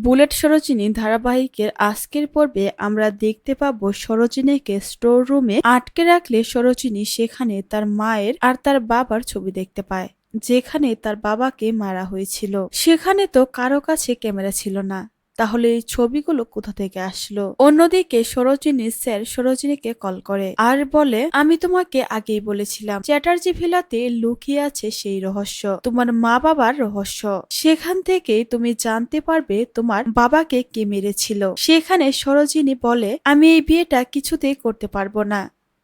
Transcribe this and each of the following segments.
Bullet Sarojini ধারাবাহিকের আজকের পর্বে আমরা দেখতে পাবো সরোজিনীকে স্টোর রুমে আটকে রাখলে সরোজিনী সেখানে তার মায়ের আর তার বাবার ছবি দেখতে পায়, যেখানে তার বাবাকে মারা হয়েছিল। সেখানে তো কারো কাছে ক্যামেরা ছিল না, তাহলে এই ছবিগুলো কোথা থেকে আসলো? অন্যদিকে সরোজিনী স্যার সরোজিনীকে কল করে আর বলে, আমি তোমাকে আগেই বলেছিলাম চ্যাটার্জি ভিলাতে লুকিয়ে আছে সেই রহস্য, তোমার মা বাবার রহস্য। সেখান থেকেই তুমি জানতে পারবে তোমার বাবাকে কে মেরেছিল। সেখানে সরোজিনী বলে, আমি এই বিয়েটা কিছুতেই করতে পারবো না।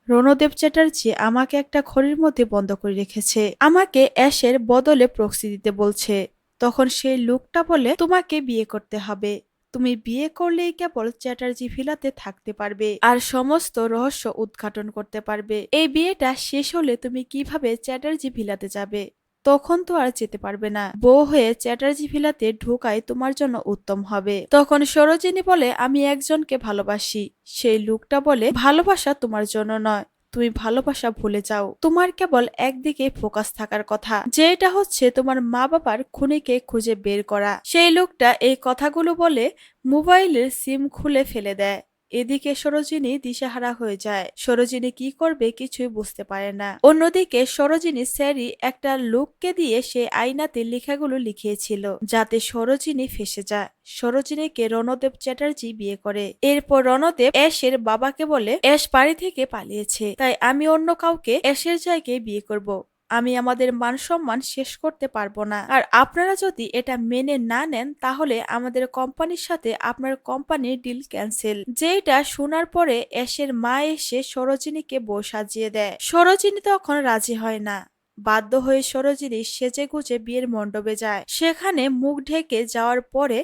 রণদেব চ্যাটার্জি আমাকে একটা ঘরের মধ্যে বন্ধ করে রেখেছে, আমাকে অ্যাশের বদলে প্রক্সি দিতে বলছে। তখন সেই লোকটা বলে, তোমাকে বিয়ে করতে হবে, তুমি বিয়ে করলেই কেবল চ্যাটার্জি ভিলাতে থাকতে পারবে আর সমস্ত রহস্য উদ্ঘাটন করতে পারবে। এই বিয়েটা শেষ হলে তুমি কিভাবে চ্যাটার্জি ভিলাতে যাবে? তখন তো আর যেতে পারবে না। বউ হয়ে চ্যাটার্জি ভিলাতে ঢোকাই তোমার জন্য উত্তম হবে। তখন সরোজিনী বলে, আমি একজনকে ভালোবাসি। সেই লোকটা বলে, ভালোবাসা তোমার জন্য নয়, তুমি ভালোবাসা ভুলে যাও, তোমার কেবল একদিকে ফোকাস থাকার কথা, যেটা হচ্ছে তোমার মা বাবার খুনিকে খুঁজে বের করা। সেই লোকটা এই কথাগুলো বলে মোবাইলের সিম খুলে ফেলে দেয়। এদিকে সরোজিনী দিশেহারা হয়ে যায়। সরোজিনী কি করবে কিছুই বুঝতে পারে না। অন্যদিকে সরোজিনী স্যারি একটা লোককে দিয়ে সে আয়নাতে লেখাগুলো লিখিয়েছিল যাতে সরোজিনী ফেসে যায়। সরোজিনীকে রণদেব চ্যাটার্জি বিয়ে করে। এরপর রণদেব অ্যাশের বাবাকে বলে, অ্যাশ বাড়ি থেকে পালিয়েছে, তাই আমি অন্য কাউকে অ্যাশের জায়গায় বিয়ে করব। আমি আমাদের মান সম্মান শেষ করতে পারবো না, আর আপনারা যদি এটা মেনে না নেন তাহলে আমাদের কোম্পানির সাথে আপনার কোম্পানির ডিল ক্যান্সেল। যেটা শোনার পরে অ্যাশের মা এসে সরোজিনীকে বউ সাজিয়ে দেয়। সরোজিনী তখন রাজি হয় না। বাধ্য হয়ে সরোজিনী সেজে গুজে বিয়ের মণ্ডপে যায়। সেখানে মুখ ঢেকে যাওয়ার পরে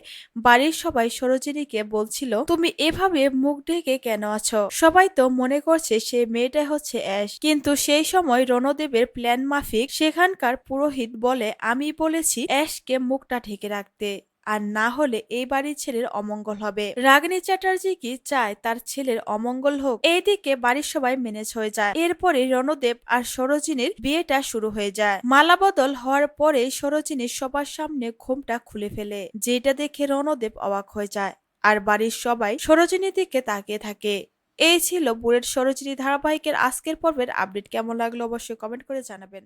বাড়ির সবাই সরোজিনীকে বলছিল, তুমি এভাবে মুখ ঢেকে কেন আছো? সবাই তো মনে করছে সে মেয়েটাই হচ্ছে অ্যাশ। কিন্তু সেই সময় রণদেবের প্ল্যান মাফিক সেখানকার পুরোহিত বলে, আমি বলেছি অ্যাশকে মুখটা ঢেকে রাখতে, আর না হলে এই বাড়ির ছেলের অমঙ্গল হবে। রাগিনী চ্যাটার্জি কি চায় তার ছেলের অমঙ্গল হোক? এইদিকে বাড়ির সবাই ম্যানেজ হয়ে যায়। এরপরে রণদেব আর সরোজিনীর বিয়েটা শুরু হয়ে যায়। মালা বদল হওয়ার পরে সরোজিনী সবার সামনে ঘোমটা খুলে ফেলে, যেটা দেখে রণদেব অবাক হয়ে যায় আর বাড়ির সবাই সরোজিনীর দিকে তাকিয়ে থাকে। এই ছিল বুলেট সরোজিনী ধারাবাহিকের আজকের পর্বের আপডেট। কেমন লাগলো অবশ্যই কমেন্ট করে জানাবেন।